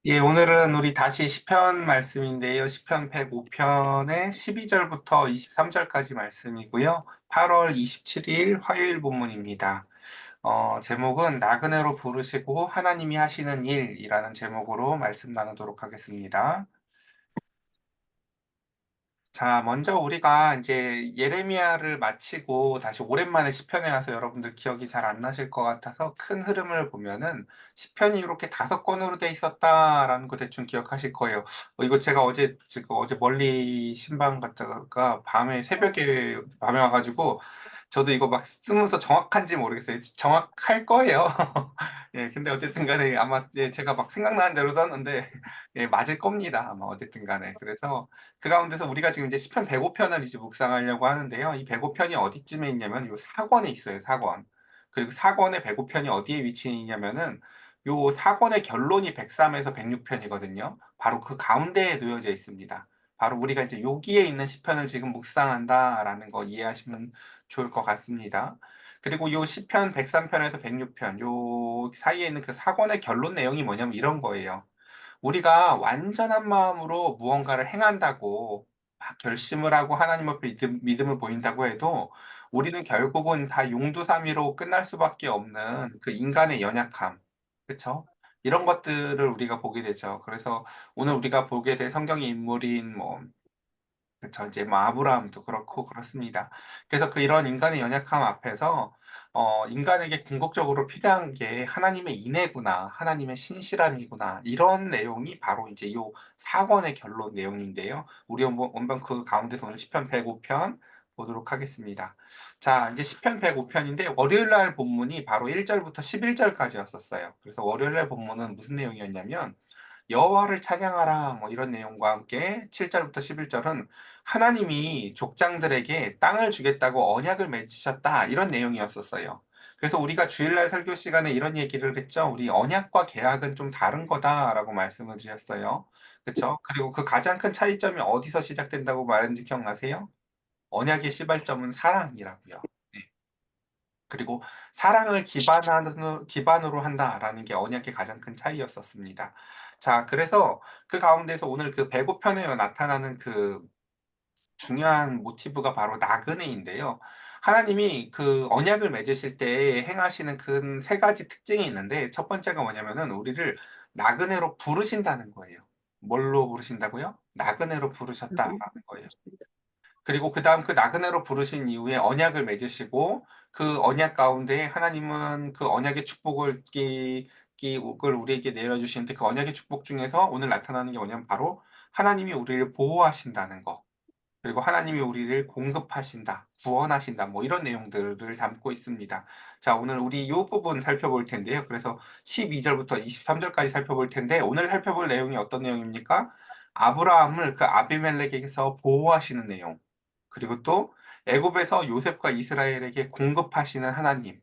예, 오늘은 우리 다시 시편 말씀인데요. 시편 105편의 12절부터 23절까지 말씀이고요. 8월 27일 화요일 본문입니다. 제목은 나그네로 부르시고 하나님이 하시는 일이라는 제목으로 말씀 나누도록 하겠습니다. 자, 먼저 우리가 이제 예레미야를 마치고 다시 오랜만에 시편에 와서 여러분들 기억이 잘 안 나실 것 같아서 큰 흐름을 보면은 시편이 이렇게 5권으로 돼 있었다라는 거 대충 기억하실 거예요. 이거 제가 어제 멀리 신방 갔다가 새벽에 밤에 와가지고 저도 이거 막 쓰면서 정확한지 모르겠어요. 정확할 거예요. 예, 근데 어쨌든 간에 아마 예, 제가 막 생각나는 대로 썼는데 예, 맞을 겁니다. 아마 어쨌든 간에. 그래서 그 가운데서 우리가 지금 이제 시편 105편을 이제 묵상하려고 하는데요. 이 105편이 어디쯤에 있냐면 요 4권에 있어요. 4권. 그리고 4권의 105편이 어디에 위치해 있냐면은 요 4권의 결론이 103에서 106편이거든요. 바로 그 가운데에 놓여져 있습니다. 바로 우리가 이제 여기에 있는 시편을 지금 묵상한다라는 거 이해하시면 좋을 것 같습니다. 그리고 요 시편 103편에서 106편 요 사이에 있는 그 4권의 결론 내용이 뭐냐면 이런 거예요. 우리가 완전한 마음으로 무언가를 행한다고 막 결심을 하고 하나님 앞에 믿음을 보인다고 해도 우리는 결국은 다 용두사미로 끝날 수밖에 없는 그 인간의 연약함, 그쵸? 이런 것들을 우리가 보게 되죠. 그래서 오늘 우리가 보게 될 성경의 인물인 그쵸. 이제 아브라함도 그렇고 그렇습니다. 그래서 이런 인간의 연약함 앞에서 인간에게 궁극적으로 필요한 게 하나님의 인애구나, 하나님의 신실함이구나 이런 내용이 바로 이제 요 사권의 결론 내용인데요. 우리 원번 그 가운데서 오늘 시편 105편 보도록 하겠습니다. 자, 이제 시편 105편인데 월요일 날 본문이 바로 1절부터 11절까지였었어요. 그래서 월요일 날 본문은 무슨 내용이었냐면 여호와를 찬양하라 뭐 이런 내용과 함께 7절부터 11절은 하나님이 족장들에게 땅을 주겠다고 언약을 맺으셨다 이런 내용이었었어요. 그래서 우리가 주일날 설교 시간에 이런 얘기를 했죠. 우리 언약과 계약은 좀 다른 거다라고 말씀을 드렸어요. 그렇죠? 그리고 그 가장 큰 차이점이 어디서 시작된다고 말했는지 기억나세요? 언약의 시발점은 사랑이라고요. 네. 그리고 사랑을 기반으로 한다라는 게 언약의 가장 큰 차이였었습니다. 자, 그래서 그 가운데서 오늘 그 배고편에 나타나는 그 중요한 모티브가 바로 나그네인데요. 하나님이 그 언약을 맺으실 때 행하시는 그 세 가지 특징이 있는데 첫 번째가 뭐냐면은 우리를 나그네로 부르신다는 거예요. 뭘로 부르신다고요? 나그네로 부르셨다라는 거예요. 그리고 그다음 그 나그네로 부르신 이후에 언약을 맺으시고 그 언약 가운데 하나님은 그 언약의 축복을 을 우리에게 내려주시는데 그 언약의 축복 중에서 오늘 나타나는 게 뭐냐면 바로 하나님이 우리를 보호하신다는 거. 그리고 하나님이 우리를 공급하신다, 구원하신다, 뭐 이런 내용들을 담고 있습니다. 자, 오늘 우리 이 부분 살펴볼 텐데요. 그래서 12절부터 23절까지 살펴볼 텐데 오늘 살펴볼 내용이 어떤 내용입니까? 아브라함을 그 아비멜렉에게서 보호하시는 내용. 그리고 또 애굽에서 요셉과 이스라엘에게 공급하시는 하나님.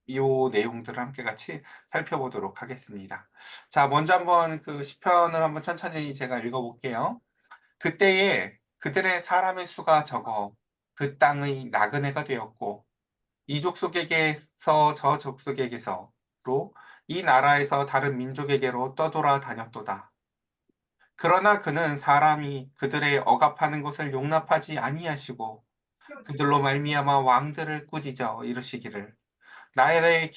이 내용들을 함께 같이 살펴보도록 하겠습니다. 자, 먼저 한번 그 시편을 한번 천천히 제가 읽어볼게요. 그때에 그들의 사람의 수가 적어 그 땅의 나그네가 되었고 이 족속에게서 저 족속에게서로 이 나라에서 다른 민족에게로 떠돌아 다녔도다. 그러나 그는 사람이 그들의 억압하는 것을 용납하지 아니하시고 그들로 말미암아 왕들을 꾸짖어 이르시기를 나의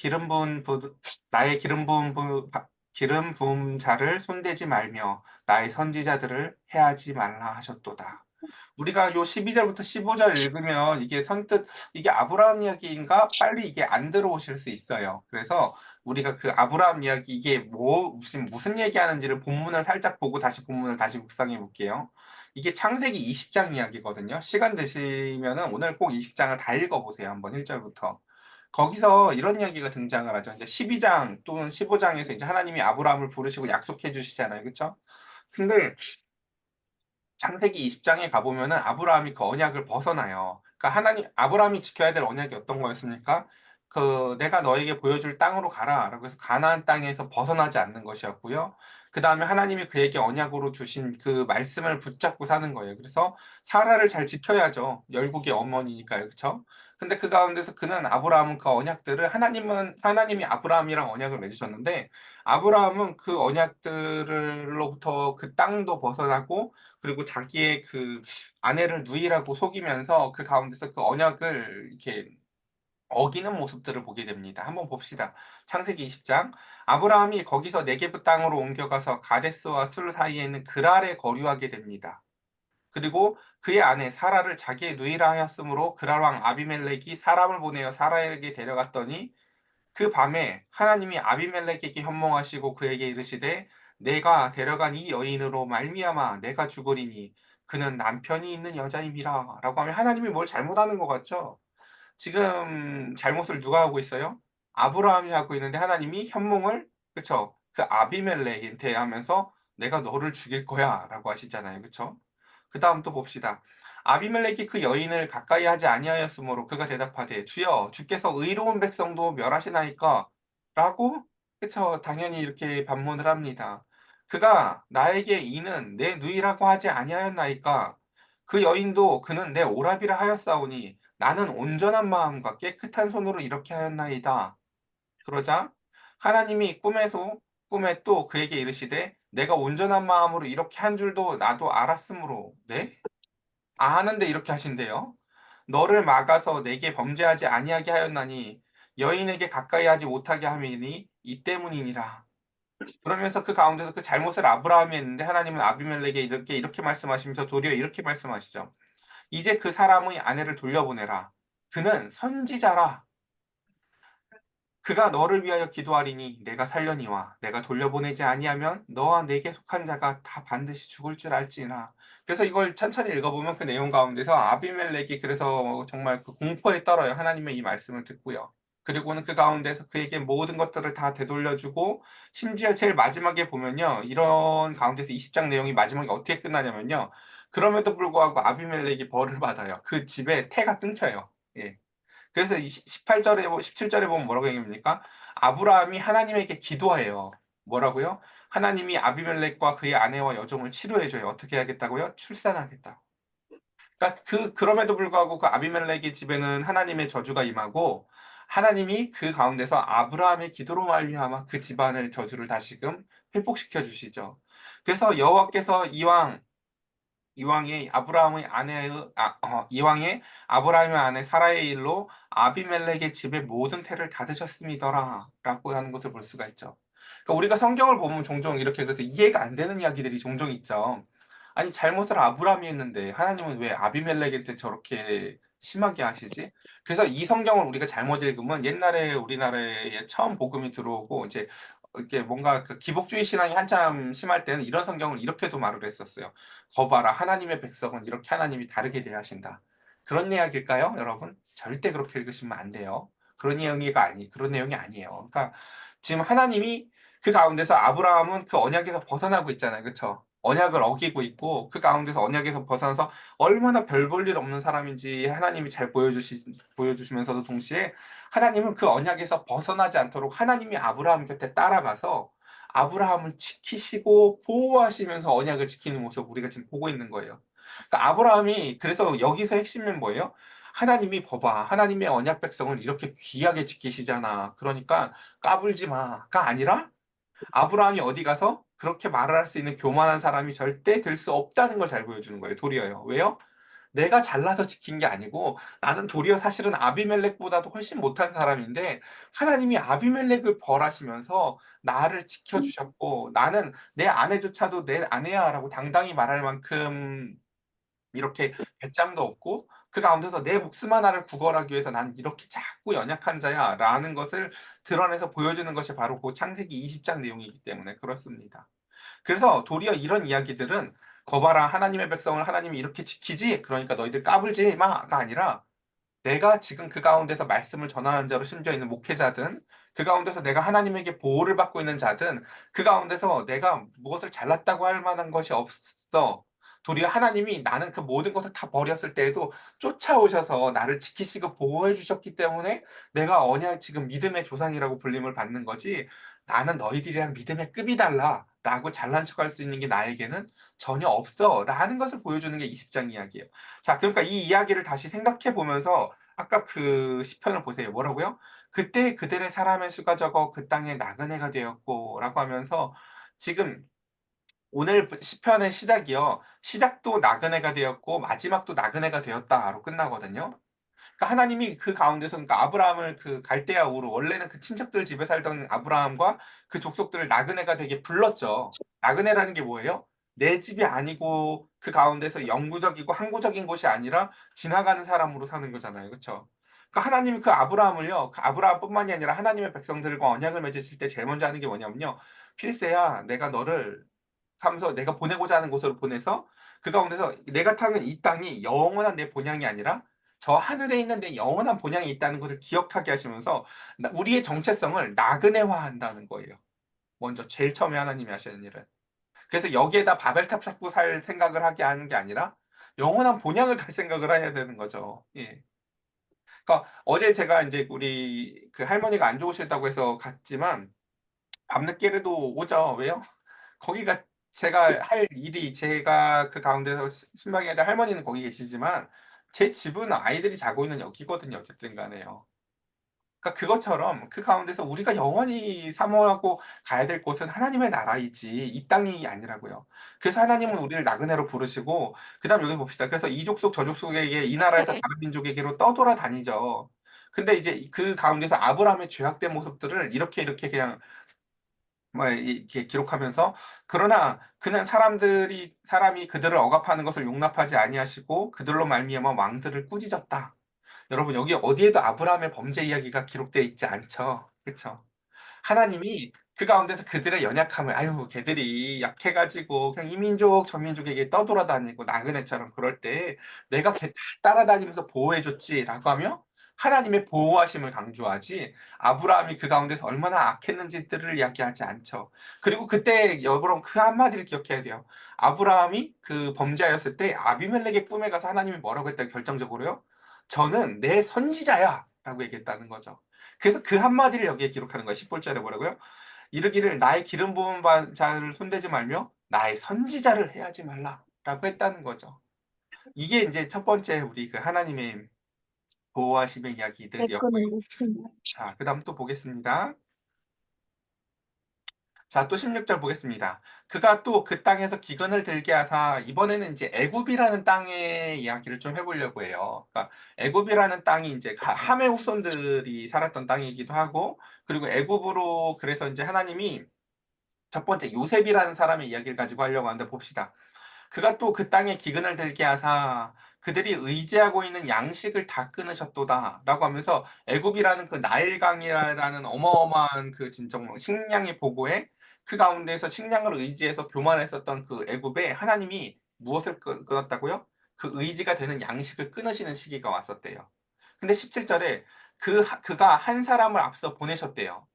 나의 기름 부은 자를 손대지 말며 나의 선지자들을 해하지 말라 하셨도다. 우리가 요 12절부터 15절 읽으면 이게 선뜻 이게 아브라함 이야기인가 빨리 이게 안 들어오실 수 있어요. 그래서 우리가 그 아브라함 이야기 이게 무슨 얘기하는지를 본문을 살짝 보고 다시 본문을 다시 묵상해 볼게요. 이게 창세기 20장 이야기거든요. 시간 되시면은 오늘 꼭 20장을 다 읽어보세요. 한번 1절부터. 거기서 이런 이야기가 등장을 하죠. 이제 12장 또는 15장에서 이제 하나님이 아브라함을 부르시고 약속해 주시잖아요. 그렇죠? 근데 창세기 20장에 가보면은 아브라함이 그 언약을 벗어나요. 그러니까 아브라함이 지켜야 될 언약이 어떤 거였습니까? 내가 너에게 보여줄 땅으로 가라. 라고 해서 가나안 땅에서 벗어나지 않는 것이었고요. 그 다음에 하나님이 그에게 언약으로 주신 그 말씀을 붙잡고 사는 거예요. 그래서 사라를 잘 지켜야죠. 열국의 어머니니까요. 그쵸? 근데 그 가운데서 그는 아브라함은 그 언약들을 하나님이 아브라함이랑 언약을 맺으셨는데 아브라함은 그 언약들로부터 그 땅도 벗어나고 그리고 자기의 그 아내를 누이라고 속이면서 그 가운데서 그 언약을 이렇게 어기는 모습들을 보게 됩니다. 한번 봅시다. 창세기 20장. 아브라함이 거기서 네게브 땅으로 옮겨가서 가데스와 술 사이에 있는 그랄에 거류하게 됩니다. 그리고 그의 아내 사라를 자기의 누이라 하였으므로 그랄 왕 아비멜렉이 사람을 보내어 사라에게 데려갔더니 그 밤에 하나님이 아비멜렉에게 현몽하시고 그에게 이르시되 내가 데려간 이 여인으로 말미암아 내가 죽으리니 그는 남편이 있는 여자임이라 라고 하면 하나님이 뭘 잘못하는 것 같죠? 지금 잘못을 누가 하고 있어요? 아브라함이 하고 있는데 하나님이 현몽을 그쵸? 그 아비멜렉한테 하면서 "내가 너를 죽일 거야."라고 하시잖아요. 그쵸? 그다음 또 봅시다. 아비멜렉이 그 여인을 가까이 하지 아니하였으므로 그가 대답하되 "주여 주께서 의로운 백성도 멸하시나이까?" 라고 그쵸? 당연히 이렇게 반문을 합니다. 그가 "나에게 이는 내 누이라고 하지 아니하였나이까? 그 여인도 그는 내 오라비라 하였사오니 나는 온전한 마음과 깨끗한 손으로 이렇게 하였나이다." 그러자 하나님이 꿈에 또 그에게 이르시되 "내가 온전한 마음으로 이렇게 한 줄도 나도 알았으므로" 네? 아는데 이렇게 하신대요. "너를 막아서 내게 범죄하지 아니하게 하였나니 여인에게 가까이 하지 못하게 함이니 이 때문이니라." 그러면서 그 가운데서 그 잘못을 아브라함이 했는데 하나님은 아비멜렉에게 이렇게 말씀하시면서 도리어 이렇게 말씀하시죠. "이제 그 사람의 아내를 돌려보내라. 그는 선지자라. 그가 너를 위하여 기도하리니 내가 살려니와 내가 돌려보내지 아니하면 너와 내게 속한 자가 다 반드시 죽을 줄 알지니라." 그래서 이걸 천천히 읽어보면 그 내용 가운데서 아비멜렉이 그래서 정말 그 공포에 떨어요. 하나님의 이 말씀을 듣고요. 그리고는 그 가운데서 그에게 모든 것들을 다 되돌려주고 심지어 제일 마지막에 보면요. 이런 가운데서 20장 내용이 마지막에 어떻게 끝나냐면요. 그럼에도 불구하고 아비멜렉이 벌을 받아요. 그 집에 태가 끊겨요. 예. 그래서 이 18절에 17절에 보면 뭐라고 얘기합니까? 아브라함이 하나님에게 기도해요. 뭐라고요? 하나님이 아비멜렉과 그의 아내와 여종을 치료해 줘요. 어떻게 하겠다고요? 출산하겠다고. 그러니까 그럼에도 불구하고 그 아비멜렉의 집에는 하나님의 저주가 임하고 하나님이 그 가운데서 아브라함의 기도로 말미암아 그 집안의 저주를 다시금 회복시켜 주시죠. 그래서 여호와께서 이왕의 아브라함의 아내 사라의 일로 아비멜렉의 집의 모든 태를 닫으셨음이더라라고 하는 것을 볼 수가 있죠. 그러니까 우리가 성경을 보면 종종 이렇게 그래서 이해가 안 되는 이야기들이 종종 있죠. 아니 잘못을 아브라함이 했는데 하나님은 왜 아비멜렉한테 저렇게 심하게 하시지? 그래서 이 성경을 우리가 잘못 읽으면 옛날에 우리나라에 처음 복음이 들어오고 이제 이렇게 뭔가 그 기복주의 신앙이 한참 심할 때는 이런 성경을 이렇게도 말을 했었어요. "거 봐라 하나님의 백성은 이렇게 하나님이 다르게 대하신다." 그런 이야기일까요 여러분? 절대 그렇게 읽으시면 안 돼요. 그런 내용이 아니에요. 그러니까 지금 하나님이 그 가운데서 아브라함은 그 언약에서 벗어나고 있잖아요. 그쵸? 언약을 어기고 있고 그 가운데서 언약에서 벗어나서 얼마나 별 볼 일 없는 사람인지 하나님이 잘 보여주시면서도 동시에 하나님은 그 언약에서 벗어나지 않도록 하나님이 아브라함 곁에 따라가서 아브라함을 지키시고 보호하시면서 언약을 지키는 모습 우리가 지금 보고 있는 거예요. 그러니까 아브라함이 그래서 여기서 핵심은 뭐예요? 하나님이 "봐봐. 하나님의 언약 백성을 이렇게 귀하게 지키시잖아. 그러니까 까불지 마."가 아니라 아브라함이 어디 가서 그렇게 말을 할 수 있는 교만한 사람이 절대 될 수 없다는 걸 잘 보여주는 거예요 도리어요. 왜요? 내가 잘나서 지킨 게 아니고 나는 도리어 사실은 아비멜렉보다도 훨씬 못한 사람인데 하나님이 아비멜렉을 벌하시면서 나를 지켜 주셨고 나는 "내 아내조차도 내 아내야."라고 당당히 말할 만큼 이렇게 배짱도 없고 그 가운데서 '내 목숨 하나를 구걸하기 위해서 난 이렇게 작고 연약한 자야.'라는 것을 드러내서 보여주는 것이 바로 고 창세기 20장 내용이기 때문에 그렇습니다. 그래서 도리어 이런 이야기들은 "거 봐라 하나님의 백성을 하나님이 이렇게 지키지. 그러니까 너희들 까불지 마."가 아니라 내가 지금 그 가운데서 말씀을 전하는 자로 심지어 있는 목회자든 그 가운데서 내가 하나님에게 보호를 받고 있는 자든 그 가운데서 내가 무엇을 잘났다고 할 만한 것이 없어. 도리어 하나님이 나는 그 모든 것을 다 버렸을 때에도 쫓아오셔서 나를 지키시고 보호해 주셨기 때문에 내가 언약 지금 믿음의 조상이라고 불림을 받는 거지 "나는 너희들이랑 믿음의 급이 달라."라고 잘난 척할 수 있는 게 나에게는 전혀 없어."라는 것을 보여주는 게 20장 이야기예요. 자 그러니까 이 이야기를 다시 생각해 보면서 아까 그 시편을 보세요. 뭐라고요? "그때 그들의 사람의 수가 적어 그 땅에 나그네가 되었고"라고 하면서 지금 오늘 시편의 시작이요. 시작도 나그네가 되었고 마지막도 나그네가 되었다로 끝나거든요. 그러니까 하나님이 그 가운데서 그러니까 아브라함을 그 갈대아 우르 원래는 그 친척들 집에 살던 아브라함과 그 족속들을 나그네가 되게 불렀죠. 나그네라는 게 뭐예요? 내 집이 아니고 그 가운데서 영구적이고 항구적인 곳이 아니라 지나가는 사람으로 사는 거잖아요. 그쵸? 그러니까 하나님이 그 아브라함을요. 그 아브라함뿐만이 아니라 하나님의 백성들과 언약을 맺으실 때 제일 먼저 하는 게 뭐냐면요. "필세야 내가 너를 하면서 내가 보내고자 하는 곳으로 보내서 그 가운데서 내가 타는 이 땅이 영원한 내 본향이 아니라 저 하늘에 있는 내 영원한 본향이 있다는 것을 기억하게 하시면서 우리의 정체성을 나그네화한다는 거예요. 먼저 제일 처음에 하나님이 하시는 일은. 그래서 여기에다 바벨탑 쌓고 살 생각을 하게 하는 게 아니라 영원한 본향을 갈 생각을 해야 되는 거죠. 예. 그러니까 어제 제가 이제 우리 그 할머니가 안 좋으시다고 해서 갔지만 밤늦게라도 오죠. 왜요? 거기가 제가 할 일이 제가 그 가운데서 신방해야 될 할머니는 거기 계시지만 제 집은 아이들이 자고 있는 여기거든요 어쨌든 간에요. 그러니까 그것처럼 그 가운데서 우리가 영원히 사모하고 가야 될 곳은 하나님의 나라이지 이 땅이 아니라고요. 그래서 하나님은 우리를 나그네로 부르시고 그다음 여기 봅시다. 그래서 이 족속 저 족속에게 이 나라에서 다른 민족에게로 떠돌아다니죠. 근데 이제 그 가운데서 아브라함의 죄악된 모습들을 이렇게 그냥 뭐 이렇게 기록하면서 그러나 그는 사람이 그들을 억압하는 것을 용납하지 아니하시고 그들로 말미암아 왕들을 꾸짖었다. 여러분 여기 어디에도 아브라함의 범죄 이야기가 기록되어 있지 않죠. 그쵸? 하나님이 그 가운데서 그들의 연약함을 "아유 걔들이 약해 가지고 그냥 이 민족 저 민족에게 떠돌아다니고 나그네처럼 그럴 때 내가 걔 다 따라다니면서 보호해 줬지."라고 하며 하나님의 보호하심을 강조하지 아브라함이 그 가운데서 얼마나 악했는지들을 이야기하지 않죠. 그리고 그때 여러분 그 한마디를 기억해야 돼요. 아브라함이 그 범죄하였을 때 아비멜렉의 꿈에 가서 하나님이 뭐라고 했다고 결정적으로요? "저는 내 선지자야."라고 얘기했다는 거죠. 그래서 그 한마디를 여기에 기록하는 거예요. 10절에 뭐라고요? 이르기를 "나의 기름 부은 자를 손대지 말며 나의 선지자를 해하지 말라."라고 했다는 거죠. 이게 인제 첫 번째 우리 그 하나님의 보호하심의 이야기들이었고요. 댓글을 묻힌다. 자 그다음 또 보겠습니다. 자 또 16절 보겠습니다. 그가 또 그 땅에서 기근을 들게 하사 이번에는 인제 애굽이라는 땅의 이야기를 좀 해 보려고 해요. 그러니까 애굽이라는 땅이 인제 함의 후손들이 살았던 땅이기도 하고 그리고 애굽으로 그래서 인제 하나님이 첫 번째 요셉이라는 사람의 이야기를 가지고 하려고 하는데 봅시다. 그가 또 그 땅에 기근을 들게 하사 그들이 의지하고 있는 양식을 다 끊으셨도다라고 하면서 애굽이라는 그 나일강이라는 어마어마한 그 진짜 뭐 식량의 보고에 그 가운데서 식량을 의지해서 교만했었던 그 애굽에 하나님이 무엇을 끊었다고요? 그 의지가 되는 양식을 끊으시는 시기가 왔었대요. 근데 17절에 그가 한 사람을 앞서 보내셨대요.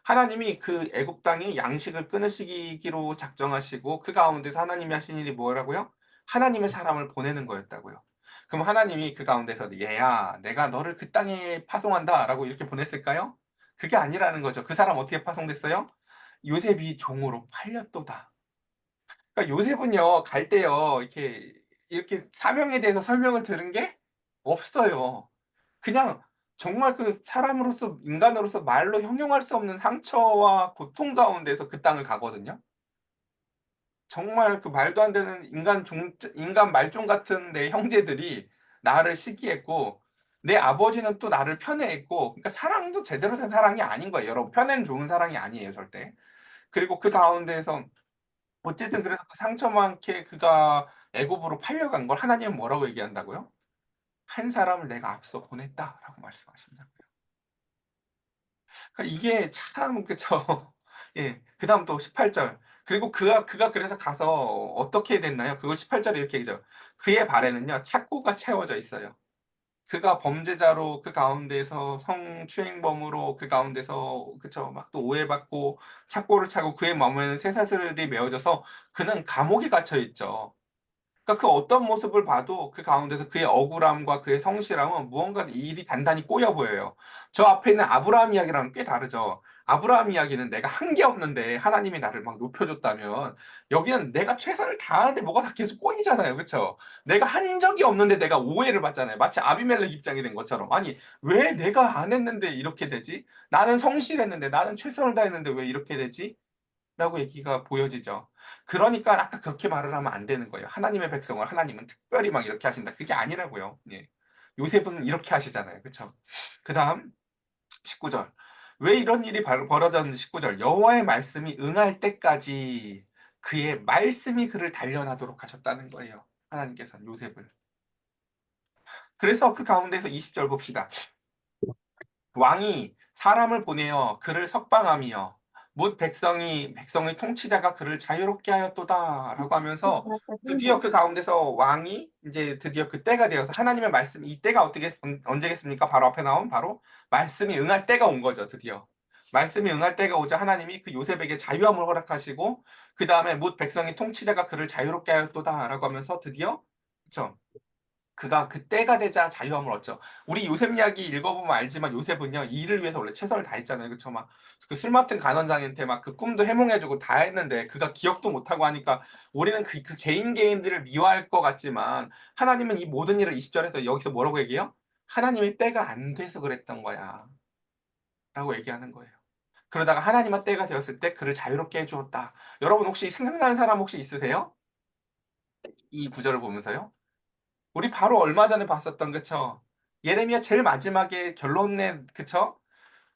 하나님이 그 애굽 땅에 양식을 끊으시기로 작정하시고 그 가운데서 하나님이 하신 일이 뭐라고요? 하나님의 사람을 보내는 거였다고요. 그럼 하나님이 그 가운데서 "얘야 내가 너를 그 땅에 파송한다."라고 이렇게 보냈을까요? 그게 아니라는 거죠. 그 사람 어떻게 파송됐어요? "요셉이 종으로 팔렸도다." 그러니까 요셉은요 갈 때요 이렇게 사명에 대해서 설명을 들은 게 없어요. 그냥 정말 그 사람으로서 인간으로서 말로 형용할 수 없는 상처와 고통 가운데서 그 땅을 가거든요. 정말 그 말도 안 되는 인간 말종 같은 내 형제들이 나를 시기했고 내 아버지는 또 나를 편애했고 그러니까 사랑도 제대로 된 사랑이 아닌 거예요 여러분. 편애는 좋은 사랑이 아니에요 절대. 그리고 그 가운데에서 어쨌든 그래서 그 상처 많게 그가 애굽으로 팔려간 걸 하나님은 뭐라고 얘기한다고요? "한 사람을 내가 앞서 보냈다."라고 말씀하신다고요. 그러니까 이게 참 그쵸. 예. 그다음 또 18절. 그리고 그가 그래서 가서 어떻게 됐나요? 그걸 18절에 이렇게 얘기해요. 그의 발에는요 착고가 채워져 있어요. 그가 범죄자로 그 가운데서 성추행범으로 그 가운데서 그쵸. 막 또 오해받고 착고를 차고 그의 몸에는 쇠사슬이 메어져서 그는 감옥에 갇혀 있죠. 그러니까 그 어떤 모습을 봐도 그 가운데서 그의 억울함과 그의 성실함은 무언가 이 일이 단단히 꼬여 보여요. 저 앞에 있는 아브라함 이야기랑은 꽤 다르죠. 아브라함 이야기는 내가 한 게 없는데 하나님이 나를 막 높여줬다면, 여기는 내가 최선을 다하는데 뭐가 다 계속 꼬이잖아요. 그쵸? 내가 한 적이 없는데 내가 오해를 받잖아요. 마치 아비멜렉 입장이 된 것처럼. 아니, 왜 내가 안 했는데 이렇게 되지? 나는 성실했는데, 나는 최선을 다했는데 왜 이렇게 되지? 라고 얘기가 보여지죠. 그러니까 아까 그렇게 말을 하면 안 되는 거예요. 하나님의 백성을 하나님은 특별히 막 이렇게 하신다. 그게 아니라고요. 예. 요셉은 이렇게 하시잖아요. 그쵸? 그 다음 19절. 왜 이런 일이 벌어졌는지. 19절. 여호와의 말씀이 응할 때까지 그의 말씀이 그를 단련하도록 하셨다는 거예요. 하나님께서는 요셉을. 그래서 그 가운데서 20절 봅시다. 왕이 사람을 보내어 그를 석방하며 뭇 백성의 통치자가 그를 자유롭게 하였도다라고 하면서, 드디어 그 가운데서 왕이 이제 드디어 그 때가 되어서 하나님의 말씀, 이 때가 어떻게 언제겠습니까? 바로 앞에 나온 바로 말씀이 응할 때가 온 거죠. 드디어 말씀이 응할 때가 오자 하나님이 그 요셉에게 자유함을 허락하시고, 그 다음에 뭇 백성의 통치자가 그를 자유롭게 하였도다라고 하면서 드디어, 그쵸, 그가 그때가 되자 자유함을 얻죠. 우리 요셉 이야기 읽어보면 알지만 요셉은요, 이 일을 위해서 원래 최선을 다했잖아요. 그쵸? 막 그 술 맡은 간원장한테 막 그 꿈도 해몽해주고 다 했는데 그가 기억도 못하고 하니까 우리는 그 개인들을 미워할 것 같지만, 하나님은 이 모든 일을 20절에서 여기서 뭐라고 얘기해요? 하나님의 때가 안 돼서 그랬던 거야 라고 얘기하는 거예요. 그러다가 하나님의 때가 되었을 때 그를 자유롭게 해주었다. 여러분 혹시 생각나는 사람 혹시 있으세요? 이 구절을 보면서요? 우리 바로 얼마 전에 봤었던, 그쵸? 예레미야 제일 마지막에 결론내, 그쵸?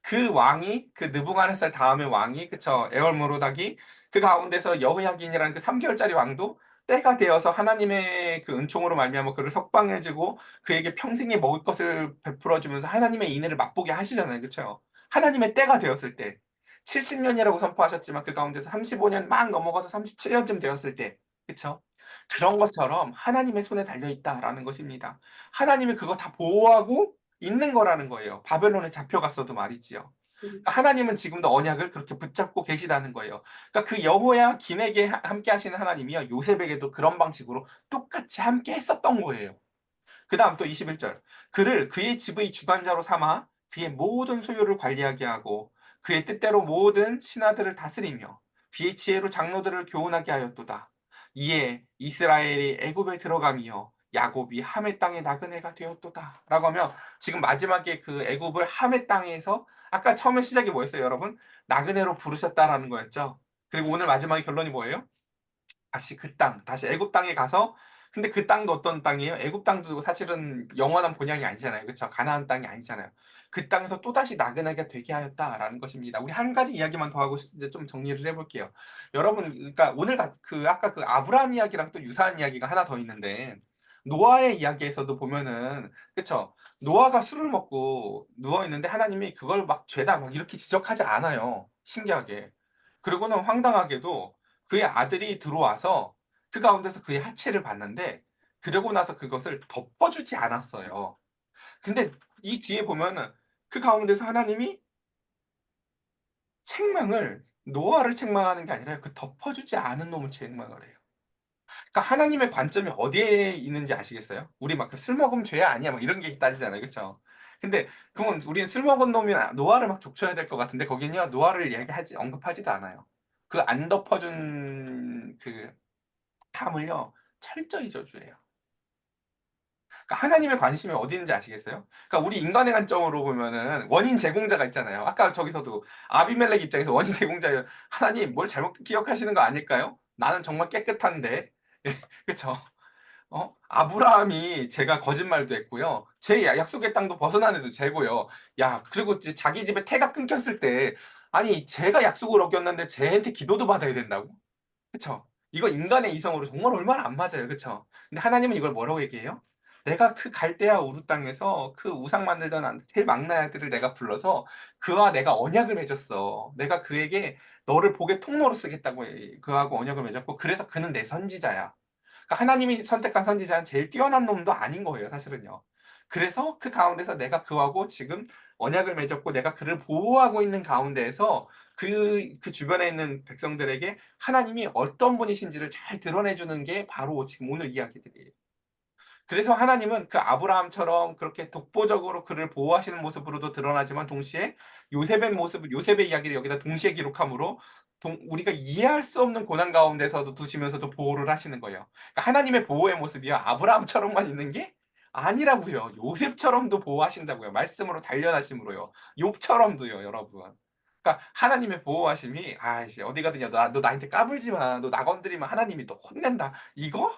그 왕이, 그 느부갓네살 다음의 왕이, 그쵸? 에월모로닥이 그 가운데서 여호야긴이라는 그 3개월짜리 왕도 때가 되어서 하나님의 그 은총으로 말미암아 그를 석방해주고 그에게 평생에 먹을 것을 베풀어 주면서 하나님의 인애를 맛보게 하시잖아요. 그쵸? 하나님의 때가 되었을 때 70년이라고 선포하셨지만 그 가운데서 35년 막 넘어가서 37년쯤 되었을 때, 그쵸? 그런 것처럼 하나님의 손에 달려 있다라는 것입니다. 하나님이 그거 다 보호하고 있는 거라는 거예요. 바벨론에 잡혀갔어도 말이지요. 그러니까 하나님은 지금도 언약을 그렇게 붙잡고 계시다는 거예요. 그러니까 그 여호야 긴에게 함께 하시는 하나님이요, 요셉에게도 그런 방식으로 똑같이 함께 했었던 거예요. 그 다음 또 21절. 그를 그의 집의 주관자로 삼아 그의 모든 소유를 관리하게 하고 그의 뜻대로 모든 신하들을 다스리며 그의 지혜로 장로들을 교훈하게 하였도다. 이에 이스라엘이 애굽에 들어가며 야곱이 함의 땅의 나그네가 되었도다. 라고 하면 지금 마지막에 그 애굽을 함의 땅에서, 아까 처음에 시작이 뭐였어요, 여러분? 나그네로 부르셨다라는 거였죠. 그리고 오늘 마지막에 결론이 뭐예요? 다시 그 땅, 다시 애굽 땅에 가서, 근데 그 땅도 어떤 땅이에요? 애굽 땅도 사실은 영원한 본향이 아니잖아요. 그렇죠? 가나안 땅이 아니잖아요. 그 땅에서 또다시 나그네가 되게 하였다라는 것입니다. 우리 한 가지 이야기만 더 하고 이제 좀 정리를 해볼게요. 여러분, 그러니까 오늘 그 아까 그 아브라함 이야기랑 또 유사한 이야기가 하나 더 있는데, 노아의 이야기에서도 보면은, 그쵸? 노아가 술을 먹고 누워 있는데 하나님이 그걸 막 죄다 막 이렇게 지적하지 않아요. 신기하게. 그리고는 황당하게도 그의 아들이 들어와서 그 가운데서 그의 하체를 봤는데, 그러고 나서 그것을 덮어주지 않았어요. 근데 이 뒤에 보면은 그 가운데서 하나님이 책망을, 노아를 책망하는 게 아니라 그 덮어주지 않은 놈을 책망을 해요. 그러니까 하나님의 관점이 어디에 있는지 아시겠어요? 우리 막 그 술 먹으면 죄야 아니야 막 이런 게 따지잖아요. 그쵸? 근데 그러면 우리는 술 먹은 놈이 노아를 막 족쳐야 될 것 같은데, 거기는요 노아를 언급하지도 않아요. 그 안 덮어준 그 함을요 철저히 저주해요. 그러니까 하나님의 관심이 어디 있는지 아시겠어요? 그러니까 우리 인간의 관점으로 보면은 원인 제공자가 있잖아요. 아까 저기서도 아비멜렉 입장에서 원인 제공자예요. 하나님 뭘 잘못 기억하시는 거 아닐까요? 나는 정말 깨끗한데. 그쵸? 아브라함이 제가 거짓말도 했고요. 제 약속의 땅도 벗어난 애도 제고요. 야, 그리고 이제 자기 집에 태가 끊겼을 때, 아니, 제가 약속을 어겼는데 쟤한테 기도도 받아야 된다고? 그쵸? 이거 인간의 이성으로 정말 얼마나 안 맞아요. 그쵸? 근데 하나님은 이걸 뭐라고 얘기해요? 내가 그 갈대아 우루 땅에서 그 우상 만들던 제 막내 아들을 내가 불러서 그와 내가 언약을 맺었어. 내가 그에게 너를 복의 통로로 쓰겠다고 그하고 언약을 맺었고, 그래서 그는 내 선지자야. 그러니까 하나님이 선택한 선지자는 제일 뛰어난 놈도 아닌 거예요, 사실은요. 그래서 그 가운데서 내가 그하고 지금 언약을 맺었고 내가 그를 보호하고 있는 가운데에서 그 주변에 있는 백성들에게 하나님이 어떤 분이신지를 잘 드러내주는 게 바로 지금 오늘 이야기들이에요. 그래서 하나님은 그 아브라함처럼 그렇게 독보적으로 그를 보호하시는 모습으로도 드러나지만 동시에 요셉의 이야기를 여기다 동시에 기록함으로 우리가 이해할 수 없는 고난 가운데서도 두시면서도 보호를 하시는 거예요. 그러니까 하나님의 보호의 모습이요. 아브라함처럼만 있는 게 아니라고요. 요셉처럼도 보호하신다고요. 말씀으로 단련하심으로요. 욥처럼도요, 여러분. 그러니까 하나님의 보호하심이 아이씨 어디 가든 너 나한테 까불지 마. 너 나 건드리면 하나님이 너 혼낸다. 이거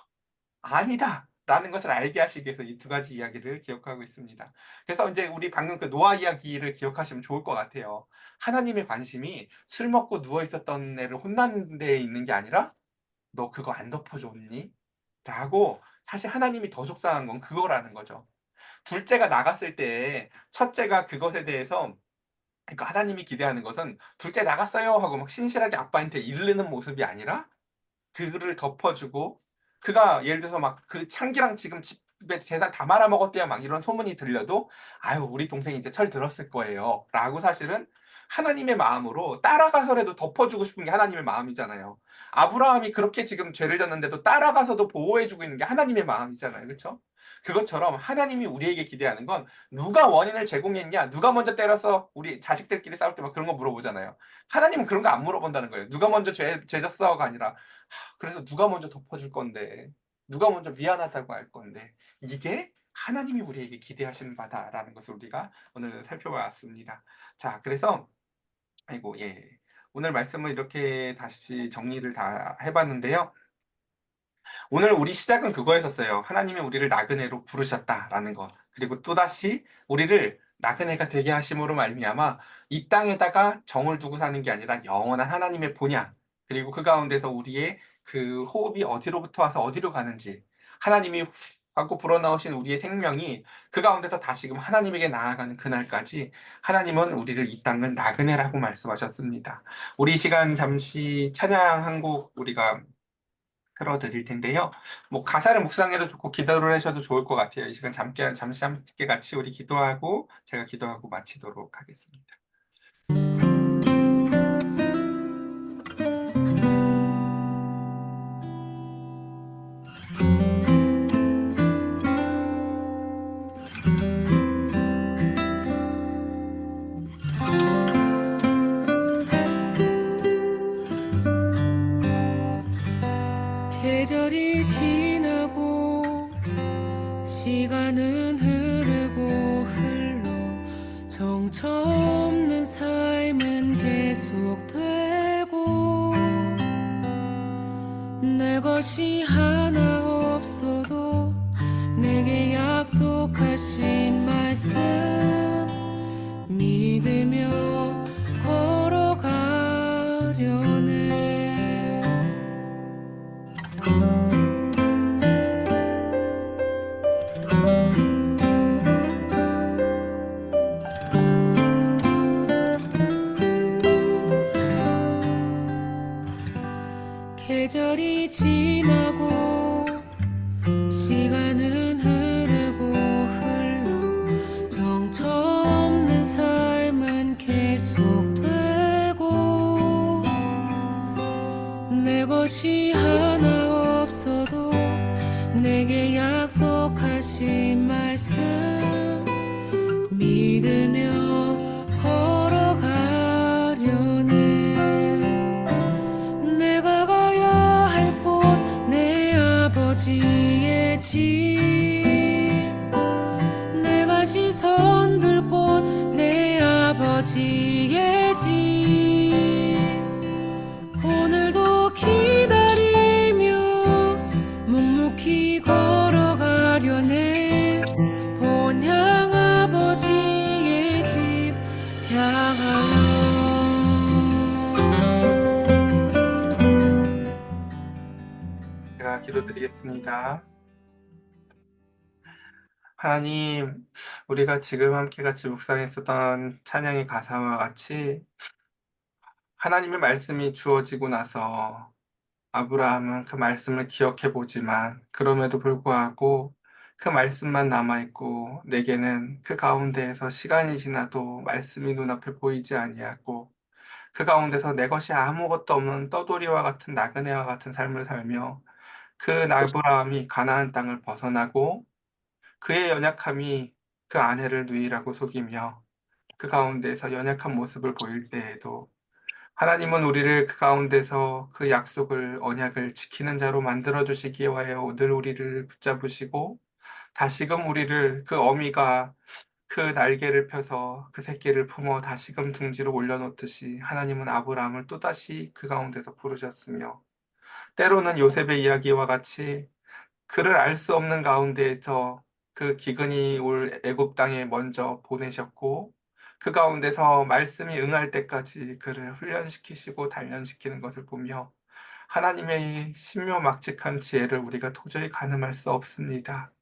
아니다. 라는 것을 알게 하시기 위해서 이 두 가지 이야기를 기억하고 있습니다. 그래서 이제 우리 방금 그 노아 이야기를 기억하시면 좋을 것 같아요. 하나님의 관심이 술 먹고 누워 있었던 애를 혼나는 데에 있는 게 아니라 너 그거 안 덮어줬니? 라고 사실 하나님이 더 속상한 건 그거라는 거죠. 둘째가 나갔을 때 첫째가 그것에 대해서 그러니까 하나님이 기대하는 것은 둘째 나갔어요 하고 막 신실하게 아빠한테 이르는 모습이 아니라 그를 덮어주고 그가 예를 들어서 막 그 창기랑 지금 집에 재산 다 말아먹었대요 막 이런 소문이 들려도 아유 우리 동생이 이제 철 들었을 거예요 라고 사실은 하나님의 마음으로 따라가서라도 덮어주고 싶은 게 하나님의 마음이잖아요. 아브라함이 그렇게 지금 죄를 졌는데도 따라가서도 보호해주고 있는 게 하나님의 마음이잖아요. 그렇죠? 그것처럼 하나님이 우리에게 기대하는 건 누가 원인을 제공했냐 누가 먼저 때려서 우리 자식들끼리 싸울 때 막 그런 거 물어보잖아요. 하나님은 그런 거 안 물어본다는 거예요. 누가 먼저 죄 졌어가 아니라 그래서 누가 먼저 덮어줄 건데, 누가 먼저 미안하다고 할 건데, 이게 하나님이 우리에게 기대하시는 바다라는 것을 우리가 오늘 살펴봤습니다. 자, 그래서, 아이고, 예. 오늘 말씀을 이렇게 다시 정리를 다 해봤는데요. 오늘 우리 시작은 그거였었어요. 하나님이 우리를 나그네로 부르셨다라는 것. 그리고 또다시 우리를 나그네가 되게 하심으로 말미암아 이 땅에다가 정을 두고 사는 게 아니라 영원한 하나님의 본향. 그리고 그 가운데서 우리의 그 호흡이 어디로부터 와서 어디로 가는지 하나님이 후 하고 불어넣으신 우리의 생명이 그 가운데서 다시금 하나님에게 나아가는 그날까지 하나님은 우리를 이 땅을 나그네라고 말씀하셨습니다. 우리 시간 잠시 찬양 한 곡 우리가 틀어드릴 텐데요. 뭐 가사를 묵상해도 좋고 기도를 하셔도 좋을 것 같아요. 이 시간 잠시 함께 같이 우리 기도하고 제가 기도하고 마치도록 하겠습니다. 계절이 지나고 시간은 흐르고 흘러 정처 없는 삶은 계속되고 내 것이 하나 없어도 내게 약속하신 말씀 믿으며 걸어가려네. 계절이 지나고 시간은 흐르고 흘러 정처 없는 삶은 계속되고 내 것이 하나 없어도 내게 약속하신 말씀 믿으며 걸어가려네. 내가 가야 할 곳 내 아버지의 집 내가 시선 둘 곳 내 아버지의 집 오늘도 기다리며 묵묵히 걸어가려네. 본향 아버지의 집 향하여. 제가 기도드리겠습니다. 하나님, 우리가 지금 함께 같이 묵상했었던 찬양의 가사와 같이 하나님의 말씀이 주어지고 나서 아브라함은 그 말씀을 기억해 보지만 그럼에도 불구하고 그 말씀만 남아있고 내게는 그 가운데에서 시간이 지나도 말씀이 눈앞에 보이지 아니하고 그 가운데서 내 것이 아무것도 없는 떠돌이와 같은 나그네와 같은 삶을 살며 그 아브라함이 가나안 땅을 벗어나고 그의 연약함이 그 아내를 누이라고 속이며 그 가운데서 연약한 모습을 보일 때에도 하나님은 우리를 그 가운데서 그 약속을 언약을 지키는 자로 만들어 주시기 위하여 늘 우리를 붙잡으시고 다시금 우리를 그 어미가 그 날개를 펴서 그 새끼를 품어 다시금 둥지로 올려놓듯이 하나님은 아브라함을 또다시 그 가운데서 부르셨으며 때로는 요셉의 이야기와 같이 그를 알 수 없는 가운데에서 그 기근이 올 애굽 땅에 먼저 보내셨고 그 가운데서 말씀이 응할 때까지 그를 훈련시키시고 단련시키는 것을 보며 하나님의 신묘막직한 지혜를 우리가 도저히 가늠할 수 없습니다.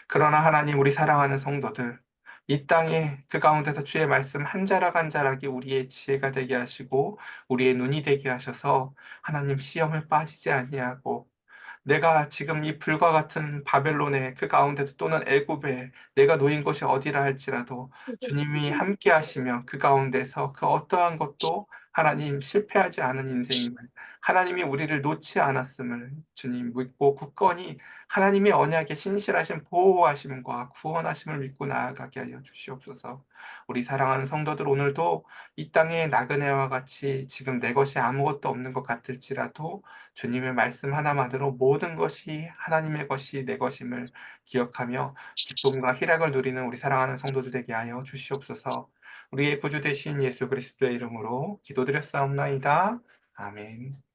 그러나 하나님 우리 사랑하는 성도들 이 땅에 그 가운데서 주의 말씀 한 자락 한 자락이 우리의 지혜가 되게 하시고 우리의 눈이 되게 하셔서 하나님 시험에 빠지지 아니하고 내가 지금 이 불과 같은 바벨론의 그 가운데서 또는 애굽에 내가 놓인 곳이 어디라 할지라도 주님이 함께 하시며 그 가운데서 그 어떠한 것도 하나님 실패하지 않은 인생임을 하나님이 우리를 놓지 않았음을 주님 믿고 굳건히 하나님의 언약에 신실하신 보호하심과 구원하심을 믿고 나아가게 하여 주시옵소서. 우리 사랑하는 성도들 오늘도 이 땅의 나그네와 같이 지금 내 것이 아무것도 없는 것 같을지라도 주님의 말씀 하나만으로 모든 것이 하나님의 것이 내 것임을 기억하며 기쁨과 희락을 누리는 우리 사랑하는 성도들 되게 하여 주시옵소서. 우리의 구주 되신 예수 그리스도의 이름으로 기도드렸사옵나이다. 아멘.